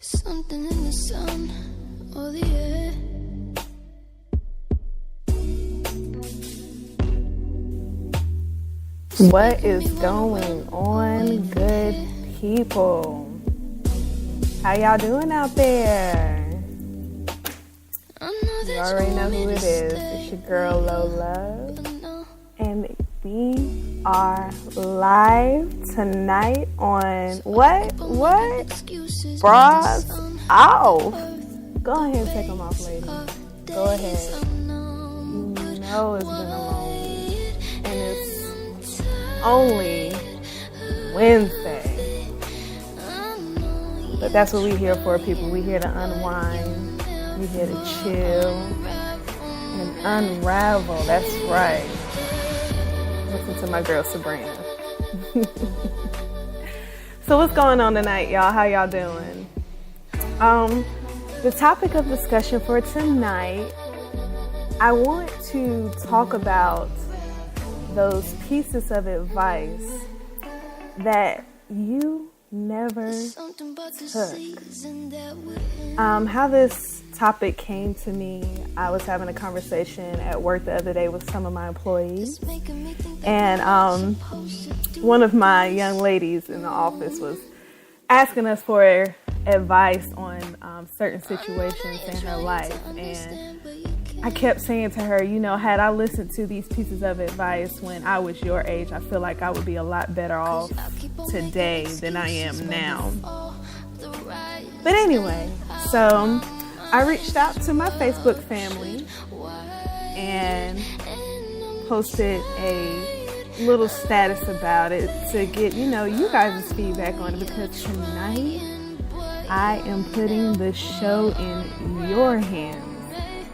Something in the sun or the air. What is going on, good people? How y'all doing out there? You already know who it is. It's your girl Lola. And we are live tonight on what? Bras off. Go ahead and take them off, lady. Go ahead. You know it's been a long week. And it's only Wednesday. But that's what we here for, people. We here to unwind. We here to chill and unravel. That's right. Listen to my girl Sabrina. So what's going on tonight, y'all? How y'all doing? The topic of discussion for tonight, I want to talk about those pieces of advice that you never took. How this topic came to me, I was having a conversation at work the other day with some of my employees, and one of my young ladies in the office was asking us for advice on certain situations in her life, and I kept saying to her, you know, had I listened to these pieces of advice when I was your age, I feel like I would be a lot better off today than I am now. But anyway, so I reached out to my Facebook family and posted a little status about it to get, you know, you guys' feedback on it, because tonight I am putting the show in your hands.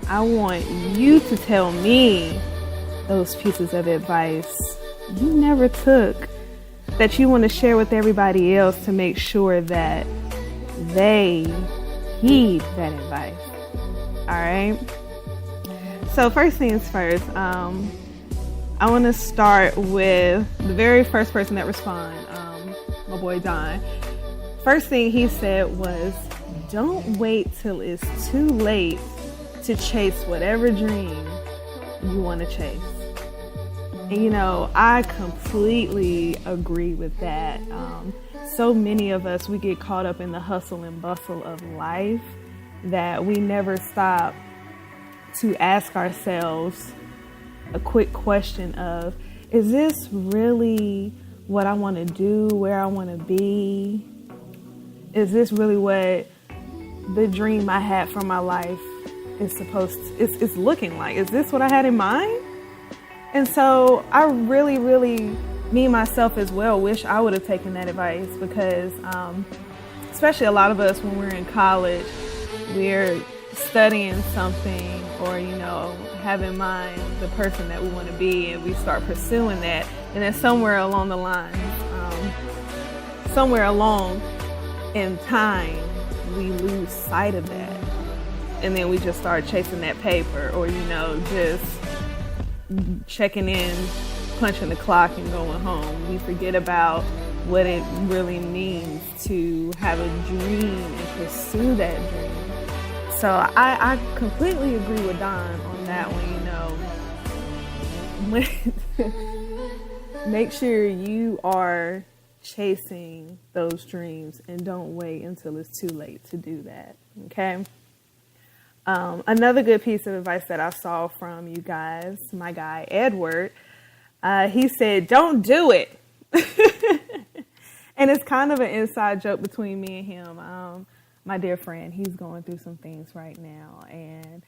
I want you to tell me those pieces of advice you never took that you want to share with everybody else to make sure that they heed that advice. All right. So first things first, I want to start with the very first person that responded, my boy Don. First thing he said was, don't wait till it's too late to chase whatever dream you want to chase. And you know, I completely agree with that. So many of us, we get caught up in the hustle and bustle of life that we never stop to ask ourselves a quick question of, is this really what I want to do, where I want to be? Is this really what the dream I had for my life is looking like? Is this what I had in mind? And so I really, me myself as well, wish I would have taken that advice, because especially a lot of us, when we're in college, we're studying something, or, you know, have in mind the person that we want to be, and we start pursuing that, and then somewhere along the line, somewhere along in time, we lose sight of that. And then we just start chasing that paper, or, you know, just checking in, punching the clock and going home. We forget about what it really means to have a dream and pursue that dream. So I completely agree with Don on that one, you know. Make sure you are chasing those dreams and don't wait until it's too late to do that, okay? Another good piece of advice that I saw from you guys, my guy Edward, he said, don't do it. And it's kind of an inside joke between me and him. My dear friend, he's going through some things right now. And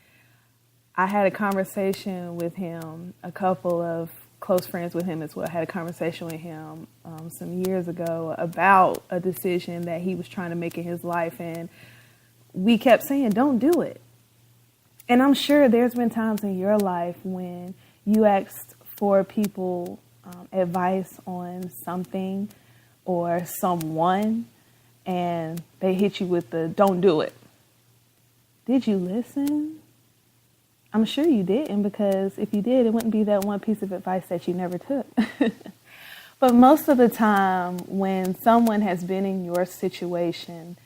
I had a conversation with him, a couple of close friends with him as well, had a conversation with him some years ago about a decision that he was trying to make in his life. And we kept saying, don't do it. And I'm sure there's been times in your life when you asked for people advice on something or someone, and they hit you with the don't do it. Did you listen? I'm sure you didn't, because if you did, it wouldn't be that one piece of advice that you never took. But most of the time, when someone has been in your situation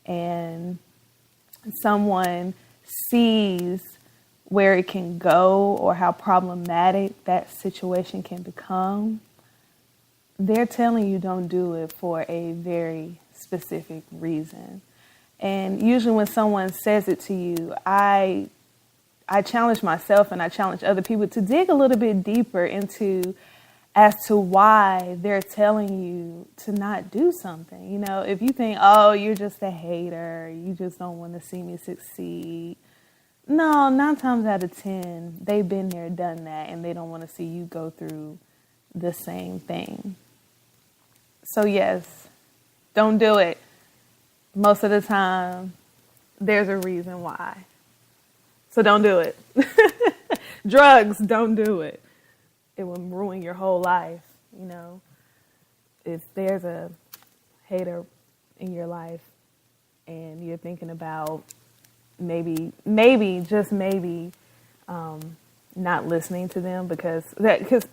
and someone sees where it can go or how problematic that situation can become, they're telling you don't do it for a very specific reason. And usually when someone says it to you, I challenge myself and I challenge other people to dig a little bit deeper into as to why they're telling you to not do something. You know, if you think, oh, you're just a hater, you just don't want to see me succeed. No, 9 times out of 10, they've been there, done that, and they don't want to see you go through the same thing. So yes, don't do it. Most of the time, there's a reason why. So don't do it. Drugs, don't do it. It will ruin your whole life, you know. If there's a hater in your life and you're thinking about maybe, just maybe, not listening to them because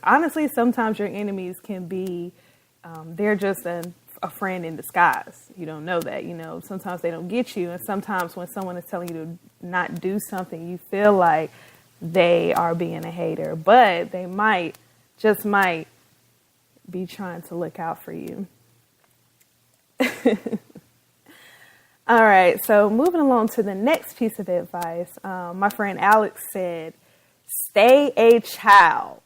honestly, sometimes your enemies can be, they're just a friend in disguise. You don't know that, you know. Sometimes they don't get you, and sometimes when someone is telling you to not do something, you feel like they are being a hater, but they might be trying to look out for you. All right, so moving along to the next piece of advice, my friend Alex said, stay a child.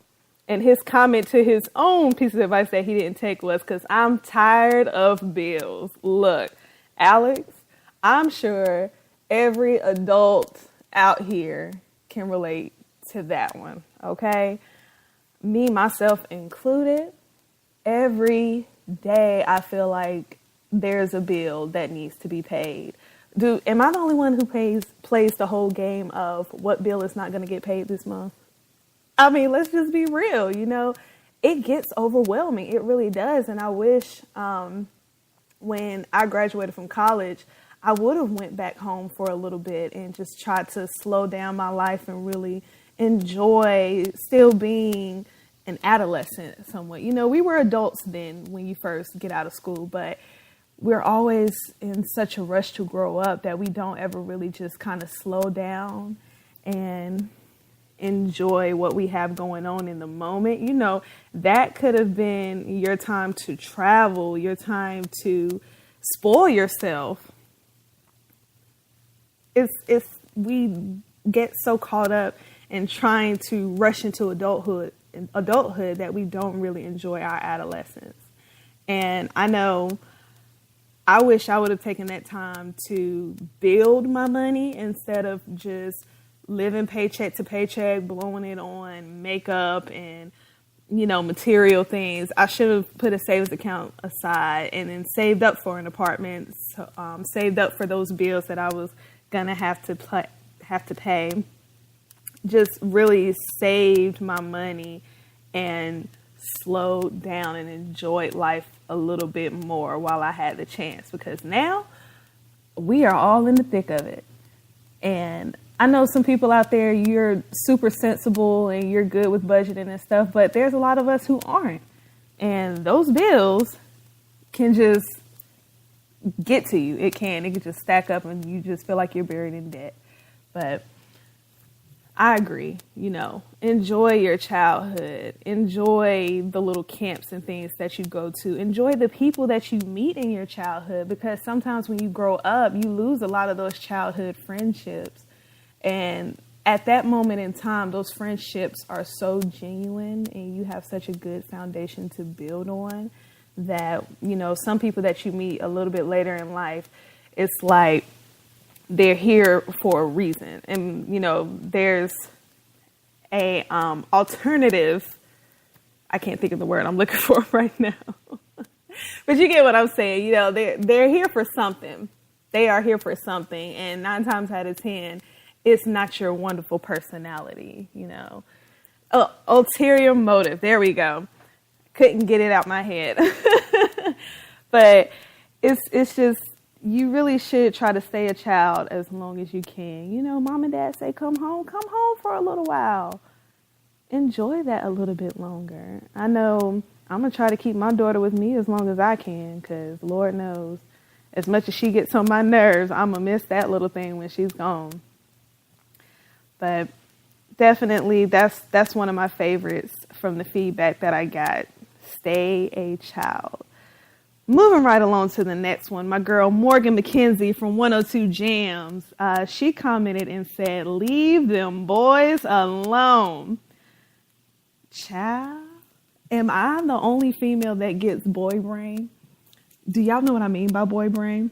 And his comment to his own piece of advice that he didn't take was, because I'm tired of bills. Look, Alex, I'm sure every adult out here can relate to that one, okay? Me, myself included, every day I feel like there's a bill that needs to be paid. Am I the only one who plays the whole game of what bill is not going to get paid this month? I mean, let's just be real, you know, it gets overwhelming. It really does. And I wish when I graduated from college, I would have went back home for a little bit and just tried to slow down my life and really enjoy still being an adolescent somewhat. You know, we were adults then when you first get out of school, but we're always in such a rush to grow up that we don't ever really just kind of slow down and enjoy what we have going on in the moment. You know, that could have been your time to travel, your time to spoil yourself. It's we get so caught up in trying to rush into adulthood that we don't really enjoy our adolescence. And I know I wish I would have taken that time to build my money instead of just living paycheck to paycheck, blowing it on makeup and, you know, material things. I should have put a savings account aside and then saved up for an apartment, saved up for those bills that I was going to have to pay. Just really saved my money and slowed down and enjoyed life a little bit more while I had the chance, because now we are all in the thick of it. And I know some people out there, you're super sensible and you're good with budgeting and stuff, but there's a lot of us who aren't. And those bills can just get to you. It can just stack up and you just feel like you're buried in debt. But I agree, you know, enjoy your childhood, enjoy the little camps and things that you go to, enjoy the people that you meet in your childhood, because sometimes when you grow up, you lose a lot of those childhood friendships. And at that moment in time, those friendships are so genuine and you have such a good foundation to build on that, you know, some people that you meet a little bit later in life, it's like they're here for a reason. And, you know, there's a alternative. I can't think of the word I'm looking for right now. But you get what I'm saying. You know, they're here for something. They are here for something. And 9 times out of 10, it's not your wonderful personality, you know. Ulterior motive. There we go. Couldn't get it out my head. But it's just, you really should try to stay a child as long as you can. You know, mom and dad say, come home for a little while. Enjoy that a little bit longer. I know I'm going to try to keep my daughter with me as long as I can, because Lord knows As much as she gets on my nerves, I'm going to miss that little thing when she's gone. But definitely, that's one of my favorites from the feedback that I got. Stay a child. Moving right along to the next one, my girl Morgan McKenzie from 102 Jams, she commented and said, leave them boys alone. Child, am I the only female that gets boy brain? Do y'all know what I mean by boy brain?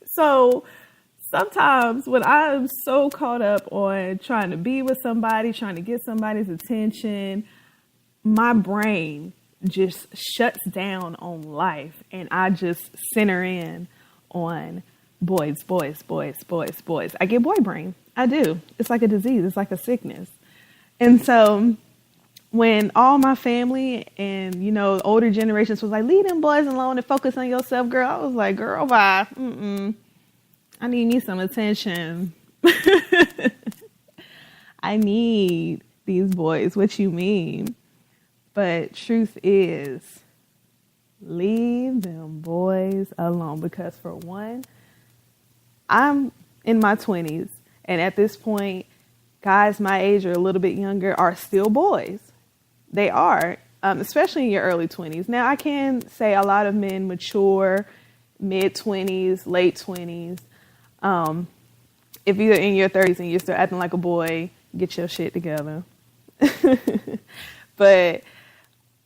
So sometimes when I'm so caught up on trying to be with somebody, trying to get somebody's attention, my brain just shuts down on life, and I just center in on boys. I get boy brain. I do. It's like a disease. It's like a sickness. And so when all my family and, older generations was like, leave them boys alone and focus on yourself, girl, I was like, girl, bye. I need me some attention. I need these boys. What you mean? But truth is, leave them boys alone. Because for one, I'm in my 20s. And at this point, guys my age or a little bit younger are still boys. They are, especially in your early 20s. Now, I can say a lot of men mature mid-20s, late 20s. If you're in your 30s and you're still acting like a boy, get your shit together. But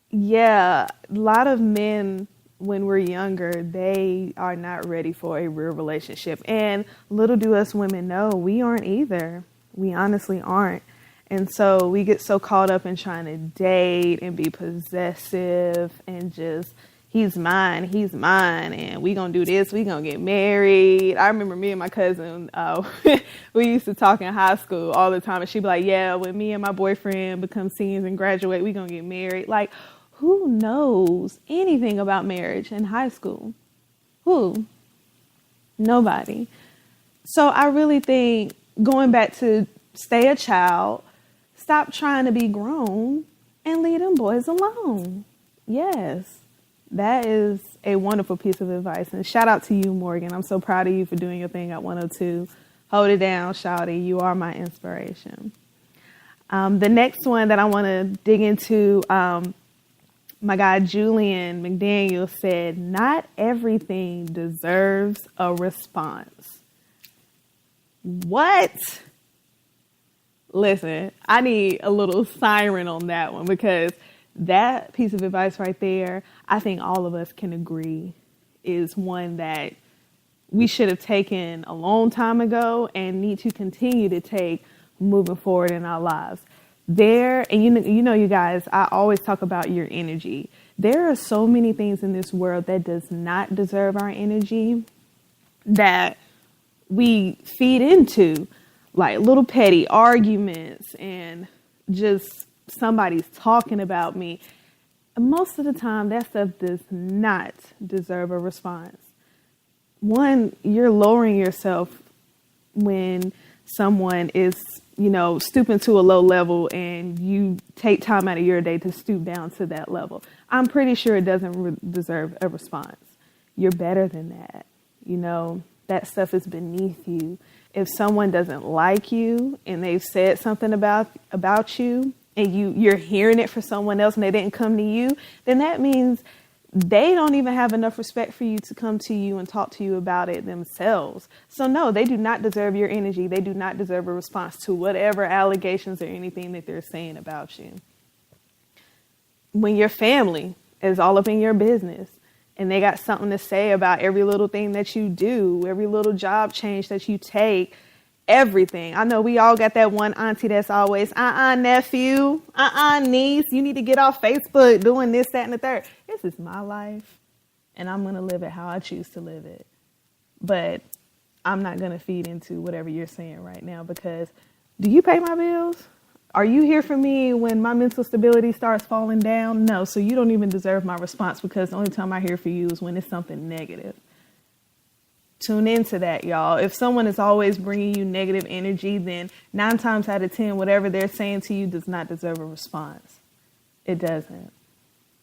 yeah, a lot of men, when we're younger, they are not ready for a real relationship. And little do us women know, we aren't either. We honestly aren't. And so we get so caught up in trying to date and be possessive and just, he's mine, and we gonna do this, we gonna get married. I remember me and my cousin, we used to talk in high school all the time, and she'd be like, yeah, when me and my boyfriend become seniors and graduate, we gonna get married. Like, who knows anything about marriage in high school? Who? Nobody. So I really think, going back to stay a child, stop trying to be grown and leave them boys alone. Yes, that is a wonderful piece of advice. And shout out to you, Morgan. I'm so proud of you for doing your thing at 102. Hold it down, shawty. You are my inspiration. The next one that I want to dig into, my guy Julian McDaniel said, not everything deserves a response. What? Listen, I need a little siren on that one, because that piece of advice right there, I think all of us can agree is one that we should have taken a long time ago and need to continue to take moving forward in our lives. And you guys, I always talk about your energy. There are so many things in this world that does not deserve our energy that we feed into, like little petty arguments and just somebody's talking about me. Most of the time, that stuff does not deserve a response. One, you're lowering yourself when someone is, stooping to a low level, and you take time out of your day to stoop down to that level. I'm pretty sure it doesn't deserve a response. You're better than that. That stuff is beneath you. If someone doesn't like you and they've said something about you, and you're hearing it from someone else and they didn't come to you, then that means they don't even have enough respect for you to come to you and talk to you about it themselves. So no, they do not deserve your energy. They do not deserve a response to whatever allegations or anything that they're saying about you. When your family is all up in your business and they got something to say about every little thing that you do, every little job change that you take, everything. I know we all got that one auntie that's always, nephew, niece, you need to get off Facebook doing this, that, and the third. This is my life, and I'm going to live it how I choose to live it. But I'm not going to feed into whatever you're saying right now, because do you pay my bills? Are you here for me when my mental stability starts falling down? No, so you don't even deserve my response, because the only time I hear for you is when it's something negative. Tune into that, y'all. If someone is always bringing you negative energy, then 9 times out of 10, whatever they're saying to you does not deserve a response. It doesn't.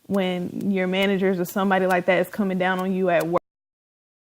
When your managers or somebody like that is coming down on you at work,